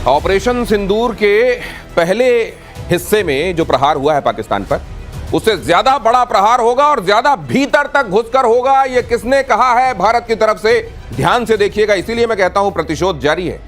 Operation सिंदूर के पहले हिस्से में जो प्रहार हुआ है पाकिस्तान पर, उससे ज्यादा बड़ा प्रहार होगा और ज्यादा भीतर तक घुसकर होगा। यह किसने कहा है भारत की तरफ से? ध्यान से देखिएगा। इसीलिए मैं कहता हूं प्रतिशोध जारी है।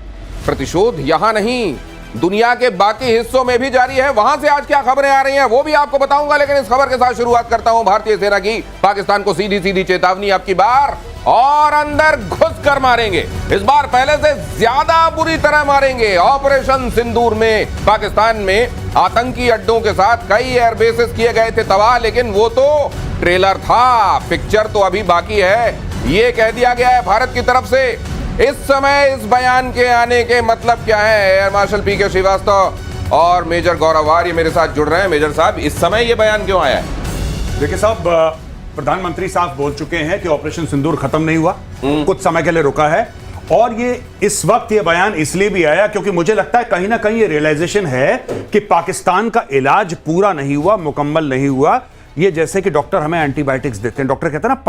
प्रतिशोध यहां नहीं, दुनिया के बाकी हिस्सों में भी जारी है। वहां से आज क्या खबरें आ रही हैं वो भी आपको बताऊंगा, लेकिन इस खबर के साथ शुरुआत करता हूं भारतीय सेना की। पाकिस्तान को सीधी सीधी चेतावनी, आपकी बार और अंदर घुस कर मारेंगे। इस बार पहले से ज्यादा बुरी तरह मारेंगे। ऑपरेशन सिंदूर में पाकिस्तान में आतंकी अड्डों के साथ कई एयरबेसेस किए गए थे तबाह, लेकिन वो तो ट्रेलर था, पिक्चर तो अभी बाकी है। ये कह दिया गया है भारत की तरफ से। इस समय इस बयान के आने के मतलब क्या है? एयर मार्शल पीके श्रीवास्तव और मेजर गौरव आर्य मेरे साथ जुड़ रहे हैं। मेजर साहब, इस समय ये बयान क्यों आया है? देखिए साहब, प्रधानमंत्री साहब बोल चुके हैं कि ऑपरेशन सिंदूर खत्म नहीं हुआ, कुछ समय के लिए रुका है। और ये इस वक्त ये बयान इसलिए भी आया क्योंकि मुझे लगता है कहीं ना कहीं ये रियलाइजेशन है कि पाकिस्तान का इलाज पूरा नहीं हुआ, मुकम्मल नहीं हुआ। ये जैसे कि डॉक्टर हमें एंटीबायोटिक्स देते हैं, डॉक्टर कहते हैं ना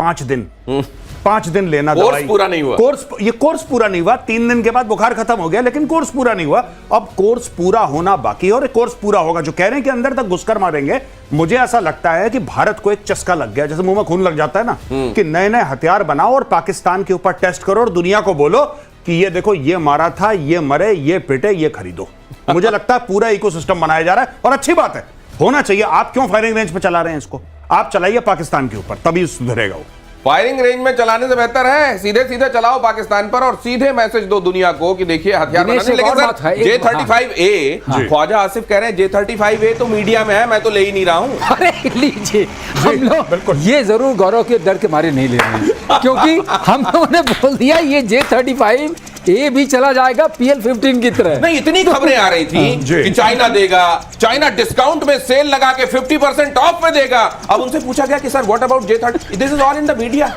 5 दिन लेना दवाई। कोर्स पूरा नहीं हुआ, कोर्स पूरा नहीं हुआ। 3 दिन के बाद बुखार खत्म हो गया, लेकिन कोर्स पूरा नहीं हुआ। अब कोर्स पूरा होना बाकी है और कोर्स पूरा होगा। जो कह रहे हैं कि अंदर तक घुसकर मारेंगे, मुझे ऐसा लगता है कि भारत को एक चस्का लग गया, जैसे मुंह में खून लग जाता है ना, कि नए नए हथियार बनाओ और पाकिस्तान के ऊपर टेस्ट करो और दुनिया को बोलो कि ये देखो, ये मारा था, ये मरे, ये पिटे, ये खरीदो। मुझे लगता है पूरा इकोसिस्टम बनाया जा रहा है और अच्छी बात है, होना चाहिए। आप क्यों फायरिंग रेंज पे चला रहे हैं इसको? आप चलाइए पाकिस्तान के ऊपर, तभी सुधरेगा वो। फायरिंग रेंज में चलाने से बेहतर है सीधे सीधे चलाओ पाकिस्तान पर और सीधे मैसेज दो दुनिया को कि देखिए हथियार बनाने। लेकिन सर, J-35A, ख्वाजा आसिफ कह रहे हैं J-35A तो मीडिया में है, मैं तो ले ही नहीं रहा हूं। अरे लीजिए, हम लोग ये जरूर गौरव के डर के मारे नहीं ले रहे हैं, क्योंकि हम लोगों ने बोल दिया ये J-35A भी चला जाएगा PL-15 की तरह। नहीं, इतनी खबरें आ रही थी कि चाइना देगा, चाइना डिस्काउंट में सेल लगा के 50% ऑफ में देगा। अब उनसे पूछा गया कि sir what about J-30? This is all in the media.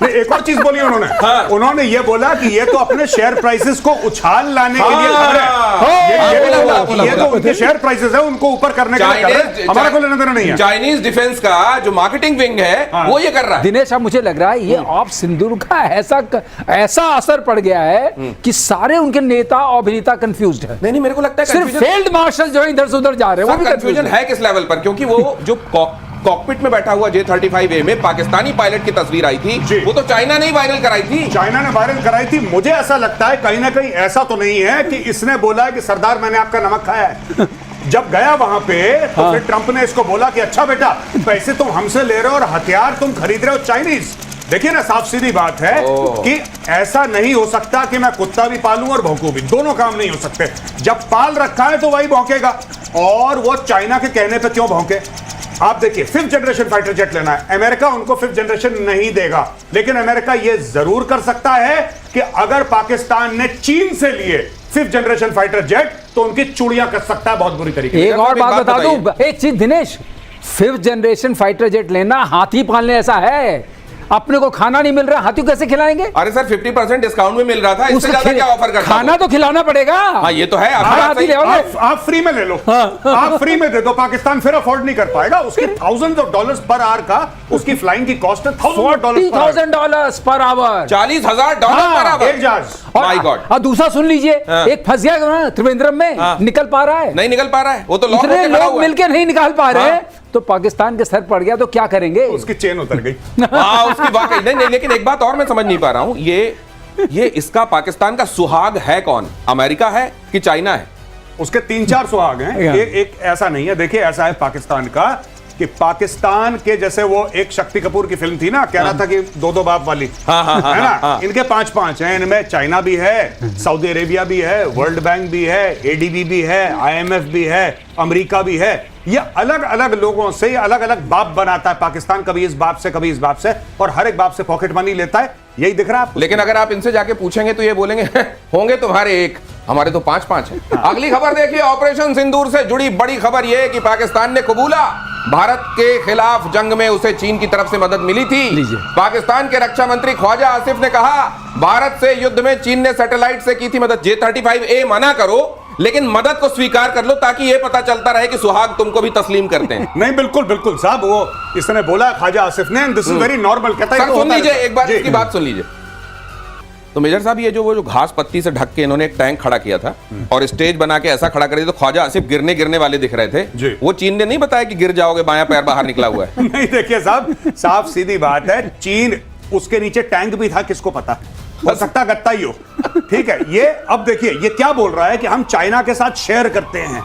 एक और चीज बोली उन्होंने। उन्होंने ये बोला कि ये तो अपने शेयर प्राइसेस को उछाल लाने के लिए खबर है। ये तो उनके शेयर प्राइसेस है, उनको ऊपर करने के लिए, हमारा कोई लेना देना नहीं है। चाइनीज डिफेंस का जो मार्केटिंग विंग है वो ये कर रहा है। दिनेश, अब मुझे लग रहा है ये ऑप सिंदूर का ऐसा असर पड़ गया है कि सारे उनके नेता और अभिनेता कंफ्यूज्ड है। नहीं, मेरे को लगता है सिर्फ फील्ड मार्शल जो इधर से उधर जा रहे हैं वो भी कंफ्यूजन है। किस लेवल पर? क्योंकि वो जो कॉकपिट में बैठा हुआ J-35A में पाकिस्तानी पायलट की तस्वीर आई थी, वो तो चाइना ने ही वायरल कराई थी। चाइना ने वायरल कराई थी। मुझे ऐसा लगता है कहीं ना कहीं ऐसा तो नहीं है कि इसने बोला है कि सरदार मैंने आपका नमक खाया है। जब गया वहां पे तो फिर ट्रंप ने इसको बोला कि अच्छा बेटा, पैसे तुम हमसे ले रहे हो और हथियार तुम खरीद रहे हो चाइनीज। देखिए ना, साफ सीधी बात है कि ऐसा नहीं हो सकता कि मैं कुत्ता भी पालूं और भौंकूं भी, दोनों काम नहीं हो सकते। जब पाल रखा है तो वही भौंकेगा, और वो चाइना के कहने पे क्यों भौंके? आप देखिए, 5th जनरेशन फाइटर जेट लेना है, अमेरिका उनको 5th जनरेशन नहीं देगा, लेकिन अमेरिका ये जरूर कर सकता है कि अगर पाकिस्तान ने चीन से लिए 5th जनरेशन फाइटर जेट तो उनकी चूड़ियां कस सकता है बहुत बुरी तरीके से। एक और बात बता दूं, एक चीज Dinesh, 5th generation fighter jet लेना हाथी पालने ऐसा है। अपने को खाना नहीं मिल रहा, हाथी कैसे खिलाएंगे? अरे सर, 50% डिस्काउंट में मिल रहा था, इससे ज्यादा क्या ऑफर करता? खाना तो खिलाना पड़ेगा। हाँ, ये तो है। आप फ्री में ले लो, आप फ्री में दे दो। पाकिस्तान फिर अफोर्ड नहीं कर पाएगा। उसके $1000 पर आवर का उसकी फ्लाइंग की कॉस्ट है, $40,000 पर आवर, $40,000 पर आवर, एक जहाज। My God. और दूसरा सुन लीजिए, एक फंस गया त्रिवेंद्रम में, निकल पा रहा है? नहीं निकल पा रहा है, वो तो इतने लोग मिलकर नहीं निकाल पा रहे, तो पाकिस्तान के सर पड़ गया तो क्या करेंगे? उसकी चेन उतर गई। उसकी वाकई नहीं, लेकिन एक बात और मैं समझ नहीं पा रहा हूं, ये इसका पाकिस्तान का सुहाग है कौन? अमेरिका है कि चाइना है? उसके 3-4 सुहाग हैं, एक ऐसा नहीं है। देखिए, ऐसा है पाकिस्तान का कि पाकिस्तान के जैसे वो एक शक्ति कपूर की फिल्म थी ना, कह रहा था कि 2-2 बाप वाली, है ना? इनके 5-5 हैं। इनमें चाइना भी है, सऊदी अरेबिया भी है, वर्ल्ड बैंक भी है, ADB भी है, IMF भी है, अमेरिका भी है। ये अलग अलग लोगों से अलग अलग बाप बनाता है पाकिस्तान, कभी इस बाप से कभी इस बाप से, और हर एक बाप से पॉकेट मनी लेता है। यही दिख रहा है आपको। लेकिन अगर आप इनसे जाके पूछेंगे तो ये बोलेंगे होंगे तुम्हारे एक, हमारे तो 5-5 हैं। अगली खबर देखिए, ऑपरेशन सिंदूर से जुड़ी बड़ी खबर यह कि पाकिस्तान ने कबूला भारत के खिलाफ जंग में उसे चीन की तरफ से मदद मिली थी। पाकिस्तान के रक्षा मंत्री ख्वाजा आसिफ ने कहा, भारत से युद्ध में चीन ने सैटेलाइट से की थी मदद। J-35A मना करो, लेकिन मदद को स्वीकार कर लो ताकि ये पता चलता रहे कि सुहाग तुमको भी तस्लीम करते हैं। नहीं, बिल्कुल बिल्कुल साहब, वो इसने बोला ख्वाजा आसिफ ने, दिस इज वेरी नॉर्मल। कहता है सुन लीजिए एक बार, इसकी बात सुन लीजिए। तो मेजर साहब ये जो वो जो घास पत्ती से ढक के इन्होंने एक टैंक खड़ा किया था और स्टेज बना के ऐसा खड़ा कर दिया तो ख्वाजा आसिफ गिरने वाले दिख रहे थे, वो चीन ने नहीं बताया कि गिर जाओगे, बायां पैर बाहर निकला हुआ है। नहीं देखिए साहब, साफ सीधी बात है, चीन उसके नीचे टैंक भी था, किसको पता, हो सकता गत्ता ही हो। ठीक है, ये अब देखिए ये क्या बोल रहा है कि हम चाइना के साथ शेयर करते हैं,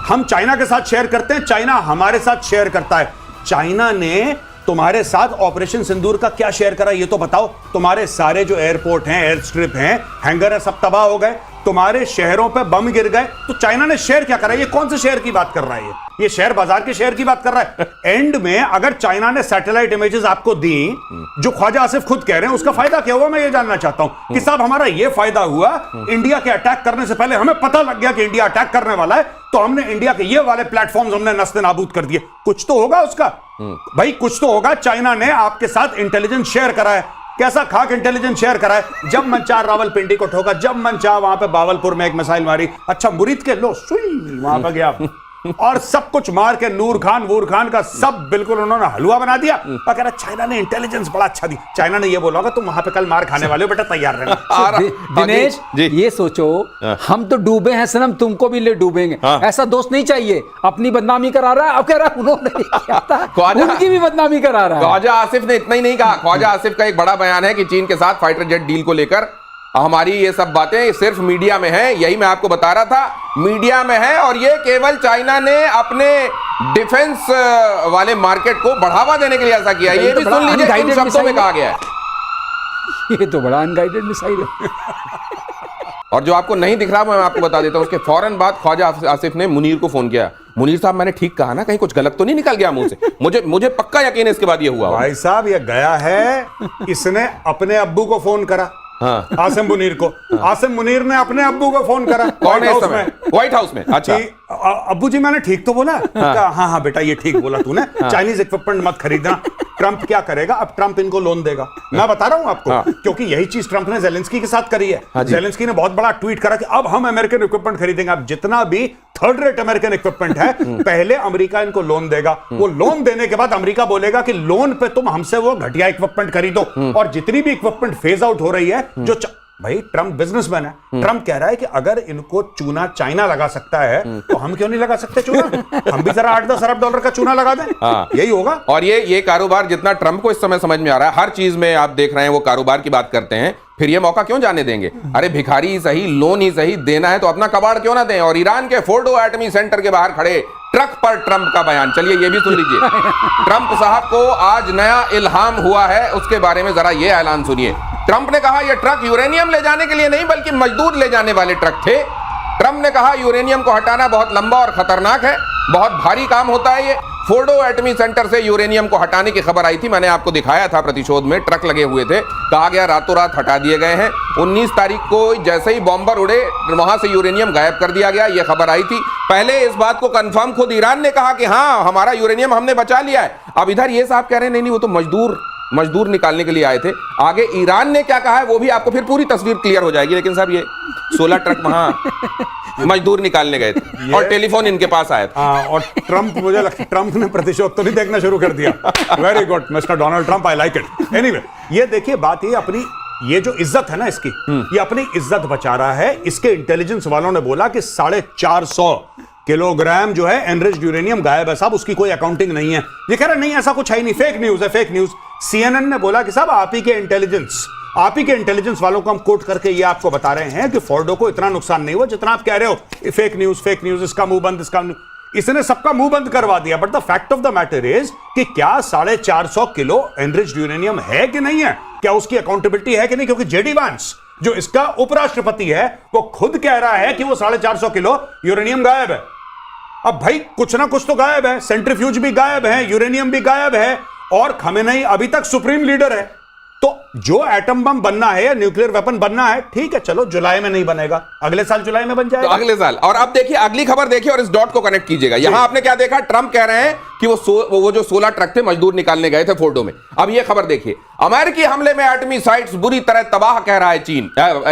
हम चाइना के साथ शेयर करते हैं, चाइना हमारे साथ शेयर करता है। चाइना ने तुम्हारे साथ ऑपरेशन सिंदूर का क्या शेयर करा ये तो बताओ। तुम्हारे सारे जो एयरपोर्ट हैं, एयर स्ट्रिप हैं, हैंगर है, सब तबाह हो गए, तुम्हारे शहरों पे बम गिर गए, तो चाइना ने शेयर क्या करा? ये कौन से शेयर की बात कर रहा है? ये शेयर बाजार के शेयर की बात कर रहा है। एंड में अगर चाइना ने सैटेलाइट इमेजेस आपको दी, जो ख्वाजा आसिफ खुद कह रहे हैं, उसका फायदा क्या हुआ मैं ये जानना चाहता हूं कि साहब हमारा ये फायदा हुआ, इंडिया के अटैक करने से पहले हमें पता लग गया कि इंडिया अटैक करने वाला है, तो हमने इंडिया के ये वाले प्लेटफॉर्म्स हमने नस्ते नाबूद कर दिए। कुछ तो होगा उसका भाई, कुछ तो होगा। चाइना ने आपके साथ इंटेलिजेंस शेयर करा है, कैसा खाक इंटेलिजेंस शेयर करा है। जब मन चाह रावलपिंडी को ठोका, जब मन चाह वहां पे बावलपुर में एक मिसाइल मारी, अच्छा मुरीद के लो सुई वहां पर गया और सब कुछ मार के नूर खान का सब बिल्कुल उन्होंने हलवा बना दिया। और कह रहा चाइना ने इंटेलिजेंस बड़ा अच्छा दी। चाइना ने ये बोला होगा तुम वहां पे कल मार खाने वाले हो, बेटा तैयार रहना। दिनेश ये सोचो, हम तो डूबे हैं सनम, तुमको भी ले डूबेंगे। ऐसा दोस्त नहीं चाहिए, अपनी बदनामी करा रहा है। अब कह रहा है उन्होंने किया था, उनकी भी बदनामी करा रहा है। ख्वाजा आसिफ ने इतना ही नहीं कहा, ख्वाजा आसिफ का एक बड़ा बयान है कि चीन के साथ फाइटर जेट डील को लेकर हमारी ये सब बातें सिर्फ मीडिया में है। यही मैं आपको बता रहा था, मीडिया में है, और ये केवल चाइना ने अपने डिफेंस वाले मार्केट को बढ़ावा देने के लिए ऐसा किया। ये भी सुन लीजिए इन शब्दों में कहा गया है। ये तो बड़ा अनगाइडेड मिसाइल है। और जो आपको नहीं दिख रहा मैं आपको बता देता हूं, उसके फौरन बाद ख्वाजा आसिफ ने मुनीर को फोन किया। मुनीर साहब मैंने ठीक कहा ना, कहीं कुछ गलत तो नहीं निकल गया मुंह से? मुझे पक्का यकीन है इसके बाद ये हुआ। भाई साहब ये गया है, इसने अपने अब्बू को फोन करा। हाँ। आसिम मुनीर को, आसिम मुनीर ने अपने अब्बू को फोन करा। कौन है इस समय? व्हाइट हाउस में। अच्छा अब्बू जी मैंने ठीक तो बोला? हाँ हाँ बेटा ये ठीक बोला तूने, चाइनीज इक्विपमेंट मत खरीदना। ट्रंप क्या करेगा अब? ट्रंप इनको लोन देगा। मैं बता रहा हूं आपको, क्योंकि यही चीज ट्रंप ने जेलेंस्की के साथ करी है। जेलेंस्की ने बहुत बड़ा ट्वीट करा कि अब हम अमेरिकन इक्विपमेंट खरीदेंगे। अब जितना भी थर्ड रेट अमेरिकन इक्विपमेंट है, पहले अमेरिका इनको लोन देगा। वो लोन देने के बाद अमेरिका बोलेगा कि लोन पे तुम हमसे वो घटिया इक्विपमेंट खरीदो। और जितनी भी इक्विपमेंट फेज आउट हो रही है, जो भाई ट्रंप बिजनेसमैन है, ट्रंप कह रहा है कि अगर इनको चूना चाइना लगा सकता है तो हम क्यों नहीं लगा सकते चूना? हम भी जरा 8-10 अरब डॉलर का चूना लगा दें। यही होगा। और ये कारोबार जितना ट्रंप को इस समय समझ में आ रहा है, हर चीज में आप देख रहे हैं वो कारोबार की बात करते हैं, फिर ये मौका क्यों जाने देंगे? अरे भिखारी ही सही, लोन ही सही, देना है तो अपना कबाड़ क्यों ना दें? और ईरान के फोर्डो एटमी सेंटर के बाहर खड़े ट्रक पर ट्रंप का बयान, चलिए ये भी सुन लीजिए। ट्रंप साहब को आज नया इल्हाम हुआ है, उसके बारे में जरा ये ऐलान सुनिए। ट्रंप ने कहा यह ट्रक यूरेनियम ले जाने के लिए नहीं बल्कि मजदूर ले जाने वाले ट्रक थे। ट्रंप ने कहा यूरेनियम को हटाना बहुत लंबा और खतरनाक है, बहुत भारी काम होता है। ये फोर्डो एटमी सेंटर से यूरेनियम को हटाने की खबर आई थी, मैंने आपको दिखाया था प्रतिशोध में, ट्रक लगे हुए थे, कहा गया रातों रात हटा दिए गए हैं। 19 तारीख को जैसे ही बॉम्बर उड़े वहां से यूरेनियम गायब कर दिया गया, यह खबर आई थी। पहले इस बात को कंफर्म खुद ईरान ने कहा कि हाँ हमारा यूरेनियम हमने बचा लिया है। अब इधर ये साहब कह रहे हैं नहीं वो तो मजदूर निकालने के लिए आए थे। आगे ईरान ने क्या कहा है वो भी आपको फिर पूरी तस्वीर क्लियर हो जाएगी। लेकिन साहब ये 16 ट्रक वहां मजदूर निकालने गए थे और टेलीफोन इनके पास आया था। और ट्रंप, मुझे लगता है ट्रंप ने प्रतिशोध तो नहीं देखना शुरू कर दिया। Very good mister Donald Trump, I like it. Anyway ये देखिए बात, ये अपनी ये जो इज्जत है ना इसकी, ये अपनी इज्जत बचा रहा है। इसके इंटेलिजेंस वालों ने बोला कि 450 किलोग्राम जो है एनरिच्ड यूरेनियम गायब है साहब, उसकी कोई अकाउंटिंग नहीं है। ये कह रहा नहीं ऐसा कुछ है ही नहीं, फेक न्यूज है, फेक न्यूज। CNN ने बोला कि साहब आप ही के इंटेलिजेंस वालों को हम कोट करके ये आपको बता रहे हैं कि फोर्डो को इतना नुकसान नहीं हुआ जितना आप कह रहे हो। फेक न्यूज, इसका मुंह बंद, इसने सबका मुंह बंद करवा दिया। But the fact of the matter is कि क्या 450 किलो एनरिच्ड यूरेनियम है कि नहीं है, क्या उसकी अकाउंटेबिलिटी है कि नहीं? क्योंकि जेडी वांस जो इसका उपराष्ट्रपति है वो खुद कह रहा है कि वो 450 किलो यूरेनियम गायब है। अब भाई कुछ ना कुछ तो गायब है, सेंट्रीफ्यूज भी गायब है, यूरेनियम भी गायब है, और खमेनेई अभी तक सुप्रीम लीडर है। तो जो एटम बम बनना है या न्यूक्लियर वेपन बनना है, ठीक है चलो जुलाई में नहीं बनेगा, अगले साल जुलाई में बन जाएगा। तो अगले साल। और अब देखिए अगली खबर देखिए और इस डॉट को कनेक्ट कीजिएगा। यहां आपने क्या देखा, ट्रंप कह रहे हैं कि वो जो 16 ट्रक थे मजदूर निकालने गए थे फोर्डो में। अब ये खबर देखिए, अमेरिकी हमले में एटमी साइट्स बुरी तरह तबाह कह रहा है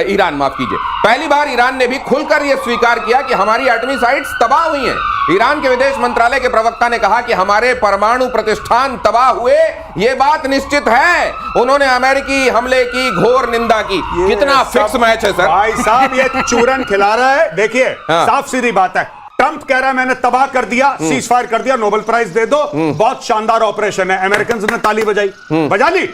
ईरान, माफ कीजिए। पहली बार ईरान ने भी खुलकर यह स्वीकार किया कि हमारी एटमी साइट्स तबाह हुई हैं। ईरान के विदेश मंत्रालय के प्रवक्ता ने कहा कि हमारे परमाणु प्रतिष्ठान तबाह हुए, यह बात निश्चित है। उन्होंने अमेरिकी की हमले की घोर निंदा की। कितना फिक्स मैच है सर। भाई साहब ये चूरन खिला रहा है। देखिए हाँ। साफ सीधी बात है, ट्रंप कह रहा है मैंने तबाह कर दिया, सीज फायर कर दिया, नोबेल प्राइज दे दो, बहुत शानदार ऑपरेशन है। अमेरिकन ने ताली बजाई, बजा ली।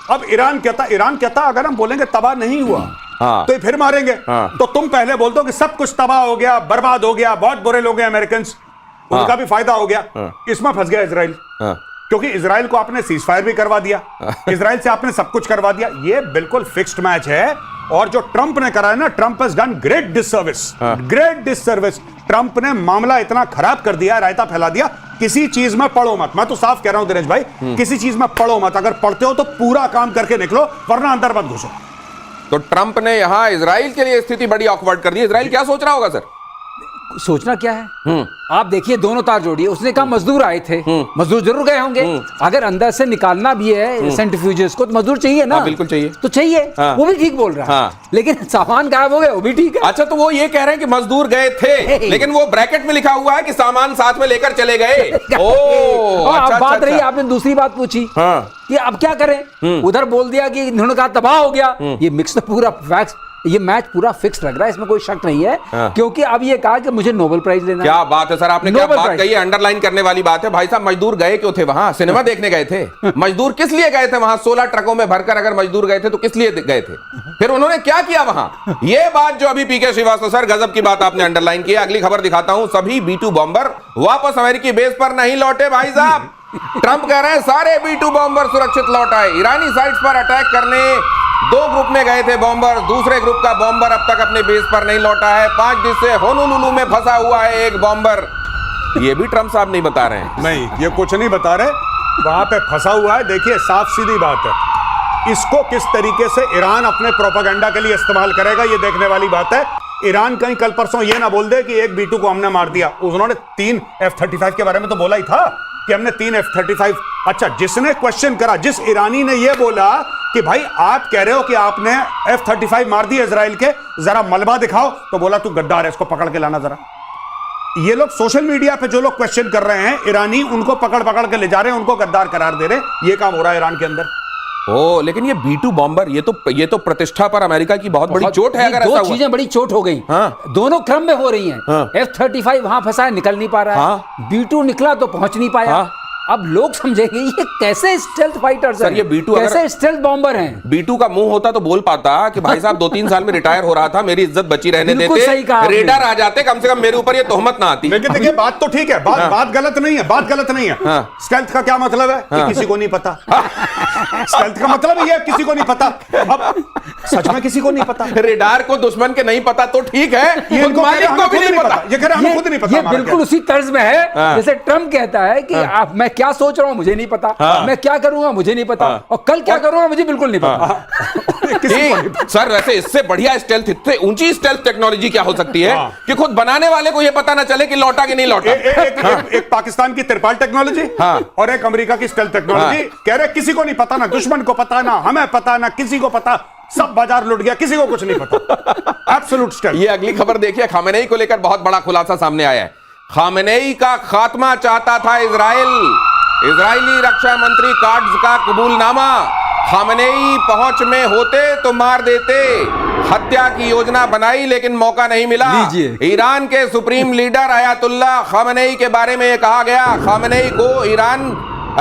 अब ईरान कहता अगर हम बोलेंगे तबाह नहीं हुआ हाँ। तो ये फिर मारेंगे। हाँ। तो तुम पहले बोल दो कि सब कुछ तबाह हो गया, बर्बाद हो गया, बहुत बुरे लोग हैं अमेरिकन, उनका भी फायदा हो गया। इसमें फंस गया इजराइल, क्योंकि इजराइल को आपने सीज फायर भी करवा दिया, इजराइल से आपने सब कुछ करवा दिया। ये बिल्कुल फिक्स्ड मैच है। और जो ट्रंप ने करा है ना, Trump has done great disservice, great disservice. Trump ने मामला इतना खराब कर दिया, रायता फैला दिया। किसी चीज में पढ़ो मत, मैं तो साफ कह रहा हूं दिनेश भाई, किसी चीज में पढ़ो मत। अगर पढ़ते हो तो पूरा काम करके निकलो, वरना अंदर मत घुसो। तो ट्रंप ने यहां इजराइल के लिए स्थिति बड़ी ऑकवर्ड कर दी। इजराइल क्या सोच रहा होगा सर? सोचना क्या है, आप देखिए दोनों तार जोड़िए। उसने कहा मजदूर आए थे, मजदूर जरूर गए होंगे। अगर अंदर से निकालना भी है सेंट्रीफ्यूजेस को तो मजदूर चाहिए ना। हाँ, बिल्कुल चाहिए, तो चाहिए। हाँ। वो भी ठीक बोल रहा है। हाँ। लेकिन सामान गायब हो गया, वो भी ठीक है। अच्छा, तो वो ये कह रहे हैं कि मजदूर गए थे, लेकिन वो ब्रैकेट में लिखा हुआ है कि सामान साथ में लेकर चले गए। ओह, अच्छा, बात रही, आपने दूसरी बात पूछी कि अब क्या करें। उधर बोल दिया कि इन्होंने कहा तबाह हो गया। ये मिक्स तो पूरा फैक्ट, ये मैच पूरा फिक्स लग रहा है, इसमें कोई शक नहीं है। क्योंकि अब ये कहा कि मुझे नोबेल प्राइज लेना है। क्या बात है सर, आपने क्या बात कही है, अंडरलाइन करने वाली बात है। भाई साहब, मजदूर गए क्यों थे वहां? सिनेमा देखने गए थे? मजदूर किस लिए गए थे वहां? 16 ट्रकों में भरकर अगर मजदूर गए थे तो किस लिए गए थे? फिर उन्होंने क्या किया वहां? ये बात जो अभी पीके श्रीवास्तव सर, गजब की बात आपने अंडरलाइन की। अगली खबर दिखाता हूं। सभी B2 बॉम्बर वापस अमेरिकी बेस पर नहीं लौटे भाई साहब। ट्रंप कह रहे हैं सारे B2 बॉम्बर सुरक्षित लौट आए। ईरानी साइट्स पर अटैक करने 2 ग्रुप में गए थे बॉम्बर। दूसरे ग्रुप का बॉम्बर अब तक अपने बेस पर नहीं लौटा है। 5 दिन से होनोलुलु में फंसा हुआ है एक बॉम्बर। ये भी ट्रंप साहब नहीं बता रहे हैं। नहीं, ये कुछ नहीं बता रहे, वहां पे फंसा हुआ है। देखिए साफ सीधी बात है, इसको किस तरीके से ईरान अपने प्रोपेगेंडा के लिए इस्तेमाल करेगा, ये देखने वाली बात है। ईरान कहीं कल परसों ये ना बोल दे कि एक B2 को हमने मार दिया। उन्होंने 3 F-35 के बारे में तो बोला ही था कि हमने 3 F-35। अच्छा, जिसने क्वेश्चन करा, जिस ईरानी ने यह बोला कि भाई आप कह रहे हो कि आपने F-35 मार दिया इजराइल के, जरा मलबा दिखाओ, तो बोला तू गद्दार है, इसको पकड़ के लाना जरा। ये लोग सोशल मीडिया पे जो लोग क्वेश्चन कर रहे हैं, ईरानी उनको पकड़ पकड़ के ले जा रहे हैं, उनको गद्दार करार दे रहे हैं। ये काम हो रहा है ईरान के अंदर। ओ, लेकिन ये B2 बॉम्बर, ये तो प्रतिष्ठा पर अमेरिका की बहुत बड़ी चोट है। अगर ऐसा हुआ, 2 चीजें बड़ी चोट हो गई। हाँ। दोनों क्रम में हो रही हैं। हाँ। F-35 वहां फंसा है, निकल नहीं पा रहा है। हाँ। B2 निकला तो पहुंच नहीं पाया। हाँ। अब लोग समझेंगे ये कैसे स्टेल्थ फाइटर्स हैं, सर, ये B2 कैसे स्टेल्थ बॉम्बर हैं। B2 का मुंह होता तो बोल पाता कि भाई साहब 2-3 साल में रिटायर हो रहा था, मेरी इज्जत बची रहने बिल्कुल देते, सही कहा आपने। रेडर आ जाते, कम से कम मेरे ऊपर ये तोहमत ना आती। लेकिन देखिए बात तो ठीक है, बात गलत नहीं है, बात गलत नहीं है। स्टेल्थ का क्या मतलब है कि किसी को नहीं पता। स्टेल्थ का मतलब ये है किसी को नहीं पता। अब सच में किसी को नहीं पता। रेडार को दुश्मन के नहीं पता तो ठीक है, ये मालिक को भी नहीं पता। ये कह रहे हमें खुद नहीं पता। ये बिल्कुल उसी तर्ज में है जैसे ट्रंप कहता है कि आप, मैं क्या सोच रहा हूं मुझे नहीं पता, मैं क्या करूंगा मुझे नहीं पता, और कल क्या करूंगा मुझे बिल्कुल नहीं पता। सर, वैसे इससे बढ़िया स्टेल्थ, इससे ऊंची स्टेल्थ टेक्नोलॉजी क्या हो सकती है कि खुद बनाने वाले को यह पता ना चले कि लौटा कि नहीं लौटा। एक पाकिस्तान की तिरपाल टेक्नोलॉजी और एक अमेरिका की स्टेल्थ टेक्नोलॉजी। कह रहे किसी को नहीं पता, ना दुश्मन को पता, ना हमें पता, ना किसी को पता, सब बाजार लुट गया, किसी को कुछ नहीं पता। Absolute stealth. ये अगली खबर देखिए, खामेनेई को लेकर बहुत बड़ा खुलासा सामने आया है। खामेनेई का खात्मा चाहता था इजरायली रक्षा मंत्री काट्ज का कबूलनामा। खामेनेई पहुंच में होते तो मार देते। हत्या की योजना बनाई लेकिन मौका नहीं मिला। ईरान के सुप्रीम लीडर अयातुल्ला खामेनेई के बारे में यह कहा गया,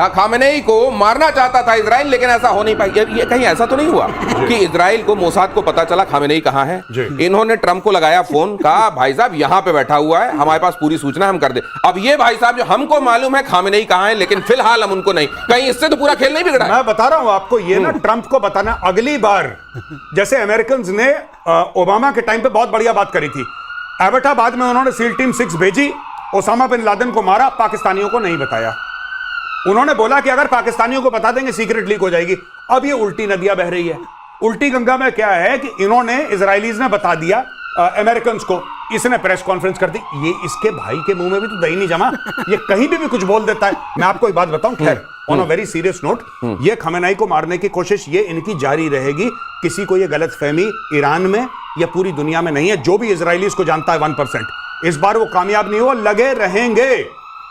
खामेनेई को मारना चाहता था इजराइल, लेकिन ऐसा हो नहीं पाई। ये कहीं ऐसा तो नहीं हुआ कि इजराइल को, मोसाद को पता चला खामेनेई कहां है, इन्होंने ट्रंप को लगाया फोन, कहा भाई साहब यहां पे बैठा हुआ है, हमारे पास पूरी सूचना, हम कर दे। अब ये भाई साहब जो हमको मालूम है खामेनेई कहां है, लेकिन फिलहाल हम उनको नहीं, कहीं इससे तो पूरा खेल नहीं बिगड़ा। मैं बता रहा हूं आपको, ये ना ट्रंप को बताना, अगली बार जैसे अमेरिकन ने ओबामा के टाइम पे बहुत बढ़िया बात करी थी, एबटाबाद में उन्होंने सील टीम 6 भेजी, ओसामा बिन लादेन को मारा, पाकिस्तानियों को नहीं बताया। उन्होंने बोला कि अगर पाकिस्तानियों को बता देंगे सीक्रेट लीक हो जाएगी। अब ये उल्टी नदियां बह रही है। उल्टी गंगा में क्या है कि इन्होंने, इजरायलीज ने बता दिया अमेरिकन को, इसने प्रेस कॉन्फ्रेंस कर दी। ये इसके भाई के मुंह में भी तो दही नहीं जमा, ये कहीं भी कुछ बोल देता है। मैं आपको एक बात बताऊं, खैर on a very serious note, ये खामेनेई को मारने की कोशिश ये इनकी जारी रहेगी। किसी को ये गलतफहमी ईरान में या पूरी दुनिया में नहीं है, जो भी इजरायलीज को जानता है 1%, इस बार वो कामयाब नहीं हो, लगे रहेंगे।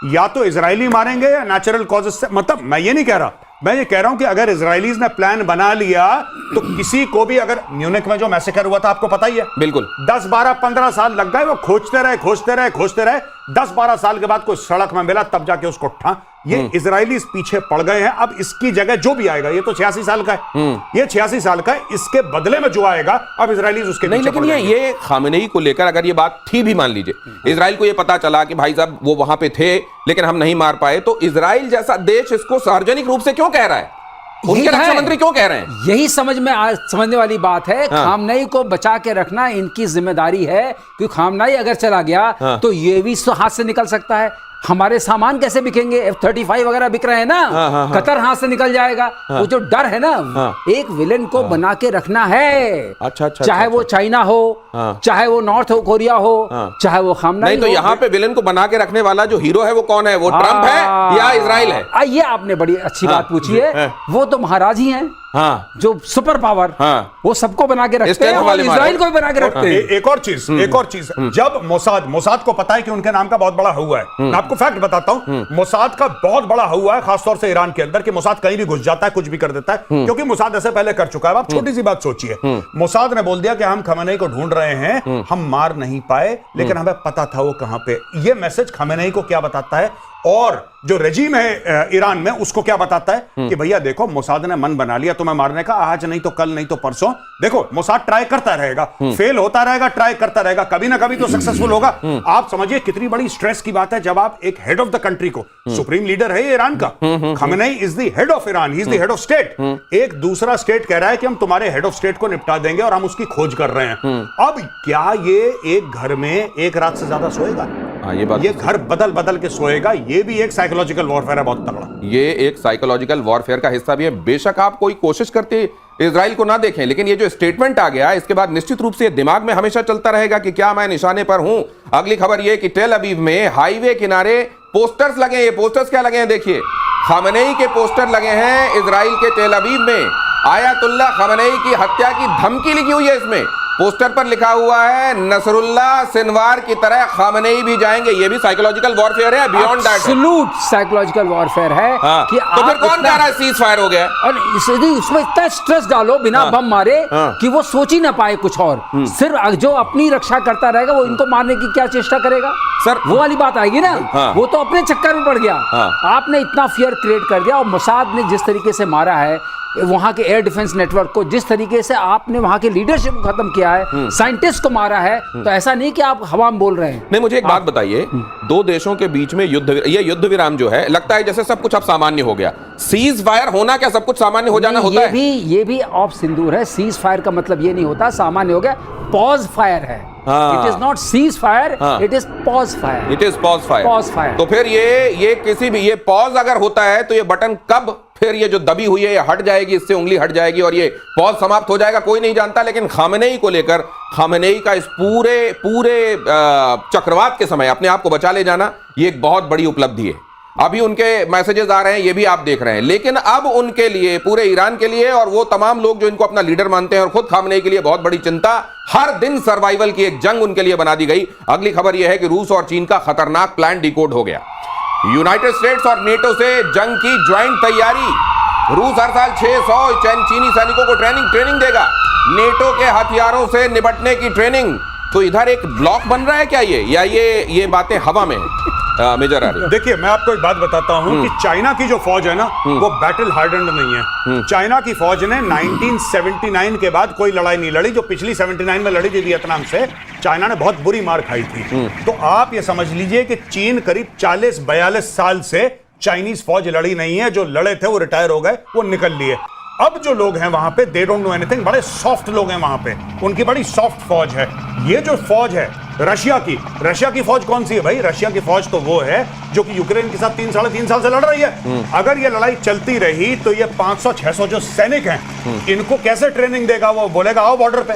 या तो इजरायली मारेंगे या नेचुरल कॉजेस से, मतलब मैं ये नहीं कह रहा, मैं ये कह रहा हूं कि अगर इजरायलीज ने प्लान बना लिया तो किसी को भी, अगर म्यूनिख में जो मैसेकर हुआ था आपको पता ही है, बिल्कुल 10 12 15 साल लग गए, वो खोजते रहे 10-12 साल के बाद कोई सड़क में मिला, तब जाके उसको उठा। ये इजरायली पीछे पड़ गए हैं। अब इसकी जगह जो भी आएगा, ये तो 86 साल का है, ये 86 साल का है, इसके बदले में जो आएगा अब इजरायली उसके नहीं। लेकिन ये खामेनेई को लेकर अगर ये बात थी भी, मान लीजिए इजराइल को ये पता चला कि भाई साहब वो वहां पे थे लेकिन हम नहीं मार पाए, तो इजराइल जैसा देश इसको सार्वजनिक रूप से क्यों कह रहा है? उनके रक्षा मंत्री क्यों कह रहे हैं? यही समझने वाली बात है। खामनेई को बचा के रखना इनकी जिम्मेदारी है, क्योंकि खामनेई अगर चला गया तो ये भी हाथ से निकल सकता है। हमारे सामान कैसे बिकेंगे? F-35 वगैरह बिक रहे हैं ना, कतर हाथ से निकल जाएगा। वो जो डर है ना, एक विलेन को बना के रखना है। अच्छा, चाहे वो चाइना हो, चाहे वो नॉर्थ कोरिया हो, चाहे वो खामनेई नहीं, तो यहाँ पे विलेन को बना के रखने वाला जो हीरो है वो कौन है? वो ट्रंप है या इजराइल है? ये आपने बड़ी अच्छी बात पूछी है। वो तो महाराज ही हैं, जो सुपर पावर, वो सबको बना के रखते हैं और इजराइल को भी बना के रखते हैं। एक और चीज, जब मोसाद को पता है कि उनके नाम का बहुत बड़ा हुआ है, मैं आपको फैक्ट बताता हूं, मोसाद का बहुत बड़ा हुआ है खासतौर से ईरान के अंदर, कि मोसाद कहीं भी घुस जाता है, कुछ भी कर देता है, क्योंकि मोसाद ऐसे पहले कर चुका है। आप छोटी सी बात सोचिए, मोसाद ने बोल दिया कि हम खमेनेई को ढूंढ रहे हैं, हम मार नहीं पाए, लेकिन हमें पता था वो कहां पे। ये मैसेज खमेनेई को क्या बताता है, और जो रेजिम है ईरान में उसको क्या बताता है कि भैया देखो, मोसाद ने मन बना लिया तुम्हें मारने का, आज नहीं तो कल, नहीं तो परसों। देखो, मोसाद ट्राई करता रहेगा, फेल होता रहेगा, ट्राई करता रहेगा, कभी ना कभी तो सक्सेसफुल होगा। आप समझिए कितनी बड़ी स्ट्रेस की बात है जब आप एक हेड ऑफ द कंट्री को, सुप्रीम लीडर है ईरान का, Khamenei is the head of Iran, he is the head of state. एक दूसरा स्टेट कह रहा है कि हम तुम्हारे हेड ऑफ स्टेट को निपटा देंगे और हम उसकी खोज कर रहे हैं। अब क्या ये एक घर में एक रात से ज्यादा सोएगा? ये घर बदल बदल के सोएगा। ये भी एक साइकोलॉजिकल वॉरफेयर है बहुत तगड़ा। ये एक साइकोलॉजिकल वॉरफेयर का हिस्सा भी है। बेशक आप कोई कोशिश करते इजराइल को ना देखें, लेकिन ये जो स्टेटमेंट आ गया इसके बाद निश्चित रूप से दिमाग में हमेशा चलता रहेगा कि क्या मैं निशाने पर हूं। अगली खबर ये कि टेल अवीव में हाईवे किनारे पोस्टर्स लगे हैं। ये पोस्टर्स क्या लगे हैं? देखिए, खामेनेई के पोस्टर लगे हैं इजराइल के टेल अवीव में। आयतुल्लाह खामेनेई की हत्या की धमकी लिखी हुई है इसमें। पोस्टर पर लिखा हुआ है, नसरुल्लाह सिनवार की तरह खामेनेई भी जाएंगे। ये भी साइकोलॉजिकल वॉरफेयर है, beyond that absolute psychological warfare है। कि तो फिर कौन कह रहा है सीज फायर हो गया? और उसमें इतना स्ट्रेस डालो बिना बम मारे कि वो सोच ही ना पाए कुछ और, सिर्फ जो अपनी रक्षा करता रहेगा वो इनको मारने की क्या चेष्टा करेगा? सर, वो वाली बात आएगी ना। वो तो अपने चक्कर में पड़ गया। आपने इतना फियर क्रिएट कर दिया, और मोसाद ने जिस तरीके से मारा है वहां के एयर डिफेंस नेटवर्क को, जिस तरीके से आपने वहां के लीडरशिप को खत्म किया है, साइंटिस्ट को मारा है, तो ऐसा नहीं कि आप हवा में बोल रहे हैं। नहीं, मुझे एक बात बताइए, दो देशों के बीच में युद्ध विराम जो है, लगता है जैसे सब कुछ अब सामान्य हो गया। सीज फायर होना क्या सब कुछ सामान्य हो जाना होता है? ये भी ऑफ सिंदूर है। सीज फायर का मतलब ये नहीं होता सामान्य हो गया, पॉज फायर है। It is not cease fire, it is pause fire. It is pause fire. तो फिर ये किसी भी, ये पॉज अगर होता है तो ये बटन कब फिर ये जो दबी हुई है ये हट जाएगी, इससे उंगली हट जाएगी और ये पॉज समाप्त हो जाएगा, कोई नहीं जानता। लेकिन खामेनेई को लेकर, खामेनेई का इस पूरे चक्रवात के समय अपने आप को बचा ले जाना, ये एक बहुत बड़ी उपलब्धि है। अभी उनके मैसेजेस आ रहे हैं, ये भी आप देख रहे हैं, लेकिन अब उनके लिए, पूरे ईरान के लिए और वो तमाम लोग जो इनको अपना लीडर मानते हैं और खुद खामेनेई के लिए बहुत बड़ी चिंता, हर दिन सर्वाइवल की एक जंग उनके लिए बना दी गई। अगली खबर यह है कि रूस और चीन का खतरनाक प्लान डिकोड हो गया। यूनाइटेड स्टेट्स और नेटो से जंग की ज्वाइंट तैयारी। रूस हर साल 600 चीनी सैनिकों को ट्रेनिंग देगा, नेटो के हथियारों से निपटने की ट्रेनिंग। तो इधर एक ब्लॉक बन रहा है क्या ये बातें हवा में मेजर आ रही है? देखिए, मैं आपको एक बात बताता हूं कि चाइना की जो फौज है ना, वो बैटल हार्डन्ड नहीं है। चाइना की फौज ने 1979 के बाद कोई लड़ाई नहीं लड़ी। जो पिछली 79 में लड़ी थी वियतनाम से, चाइना ने बहुत बुरी मार खाई थी। तो आप ये समझ लीजिए कि चीन करीब 40-42 साल से चाइनीज फौज लड़ी नहीं है। जो लड़े थे वो रिटायर हो गए, वो निकल लिए। अब जो लोग हैं वहां पे, दे डोंट नो एनीथिंग, बड़े सॉफ्ट लोग हैं वहां पे, उनकी बड़ी सॉफ्ट फौज है। ये जो फौज है रशिया की फौज कौन सी है भाई? रशिया की फौज तो वो है जो कि यूक्रेन के साथ 3-3.5 साल से लड़ रही है। अगर ये लड़ाई चलती रही तो ये 500-600 जो सैनिक हैं, इनको कैसे ट्रेनिंग देगा? वो बोलेगा आओ बॉर्डर पे,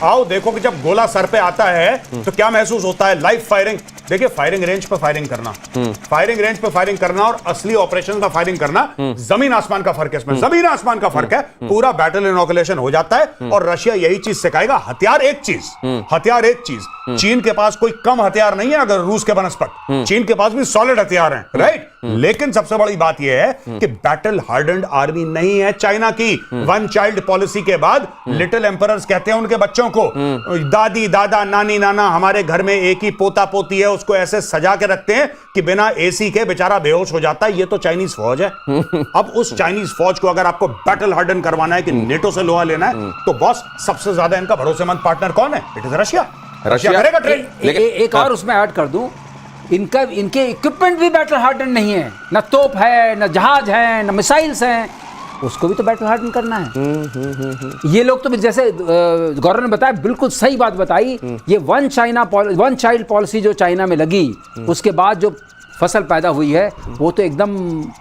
आओ देखो कि जब गोला सर पे आता है तो क्या महसूस होता है। लाइव फायरिंग, देखिए, फायरिंग रेंज पे फायरिंग करना और असली ऑपरेशन का फायरिंग करना, जमीन आसमान का फर्क है इसमें, जमीन आसमान का फर्क है। पूरा बैटल इनॉकुलेशन हो जाता है और रशिया यही चीज सिखाएगा। हथियार एक चीज, चीन के पास कोई कम हथियार नहीं है अगर रूस के बनस्पत, चीन के पास भी सॉलिड हथियार हैं, राइट? लेकिन सबसे बड़ी बात यह है कि बैटल हार्डन्ड आर्मी नहीं है चाइना की। वन चाइल्ड पॉलिसी के बाद लिटिल एम्परर्स कहते हैं उनके बच्चों को, दादी दादा नानी नाना, हमारे घर में एक ही पोता पोती है, उसको ऐसे सजा के रखते हैं कि बिना एसी के बेचारा बेहोश हो जाता है। ये तो चाइनीज फौज है। अब उस चाइनीज फौज को अगर आपको बैटल हार्डन करवाना है कि नेटो से लोहा लेना है, तो बॉस सबसे ज्यादा इनका भरोसेमंद पार्टनर कौन है? It is Russia. रशिया करेगा ट्रेड। एक और उसमें ऐड कर दूं, इनके इक्विपमेंट भी बैटल हार्डन नहीं है, न तोप है, न जहाज है, न मिसाइल्स हैं, उसको भी तो बैटल हार्डन करना है। ये लोग तो जैसे गौरव ने बताया, बिल्कुल सही बात बताई। ये वन चाइल्ड पॉलिसी जो चाइना में लगी, उसके बाद जो फसल पैदा हुई है वो तो एकदम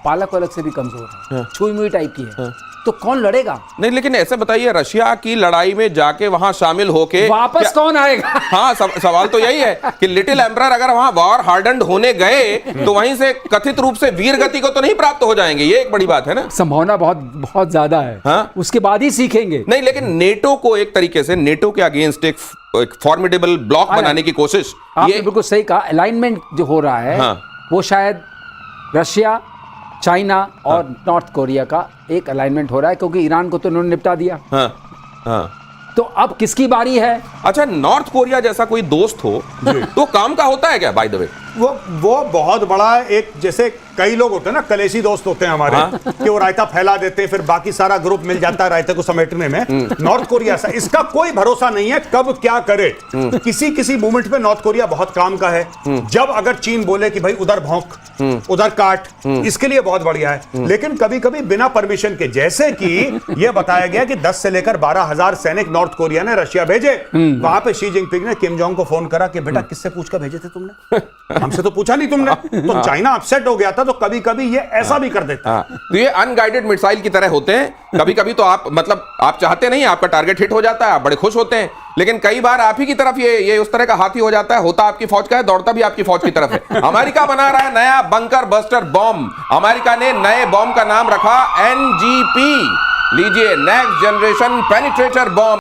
पालक वालक से भी कमजोर है, छुई मुई टाइप की है। तो कौन लड़ेगा? नहीं, लेकिन ऐसे बताइए, रशिया की लड़ाई में जाके वहां शामिल होके वापस कौन आएगा? हाँ, सवाल तो यही है कि लिटिल एम्परर अगर वहां वॉर हार्डन्ड होने गए तो वहीं से कथित रूप से वीर गति को तो नहीं प्राप्त हो जाएंगे। ये एक बड़ी बात है ना। संभावना बहुत बहुत ज्यादा है। हाँ? उसके बाद ही सीखेंगे। नहीं, लेकिन नेटो को एक तरीके से नेटो के अगेंस्ट एक फॉर्मिडेबल ब्लॉक बनाने की कोशिश, आपने बिल्कुल सही कहा। अलाइनमेंट जो हो रहा है, हाँ। वो शायद रशिया, चाइना और नॉर्थ कोरिया का एक अलाइनमेंट हो रहा है, क्योंकि ईरान को तो उन्होंने निपटा दिया। हाँ, हाँ। तो अब किसकी बारी है? अच्छा, नॉर्थ कोरिया जैसा कोई दोस्त हो तो काम का होता है क्या, बाय द वे? वो बहुत बड़ा एक, जैसे कई लोग होते हैं ना, कलेशी दोस्त होते हैं हमारे, कि वो रायता फैला देते हैं, फिर बाकी सारा ग्रुप मिल जाता है रायते को समेटने में। नॉर्थ कोरिया सा इसका कोई भरोसा नहीं है कब क्या करे। किसी मूवमेंट पे नॉर्थ कोरिया बहुत काम का है। जब अगर चीन बोले कि भाई उधर भौंक, उधर काट, इसके लिए बहुत बढ़िया है। लेकिन कभी कभी बिना परमिशन के, जैसे कि यह बताया गया कि 10 से लेकर 12,000 सैनिक नॉर्थ कोरिया ने रशिया भेजे। वहां पे शी जिनपिंग ने किम जोंग को फोन करा कि बेटा किससे पूछकर भेजे थे तुमने? हमसे तो पूछा नहीं तुमने। तो चाइना अपसेट हो गया था। तो कभी कभी ये ऐसा भी कर देता है। तो ये अनगाइडेड मिसाइल की तरह होते हैं। कभी कभी तो आप चाहते नहीं, आपका टारगेट हिट हो जाता है, आप बड़े खुश होते हैं, लेकिन कई बार आप ही की तरफ ये उस तरह का हाथी हो जाता है। होता आपकी फौज का है, दौड़ता भी आपकी फौज की तरफ है। अमेरिका बना रहा है नया बंकर बस्टर बॉम्ब। अमेरिका ने नए बॉम्ब का नाम रखा NGP। लीजिए, नेक्स्ट जनरेशन पेनिट्रेटर बॉम्ब।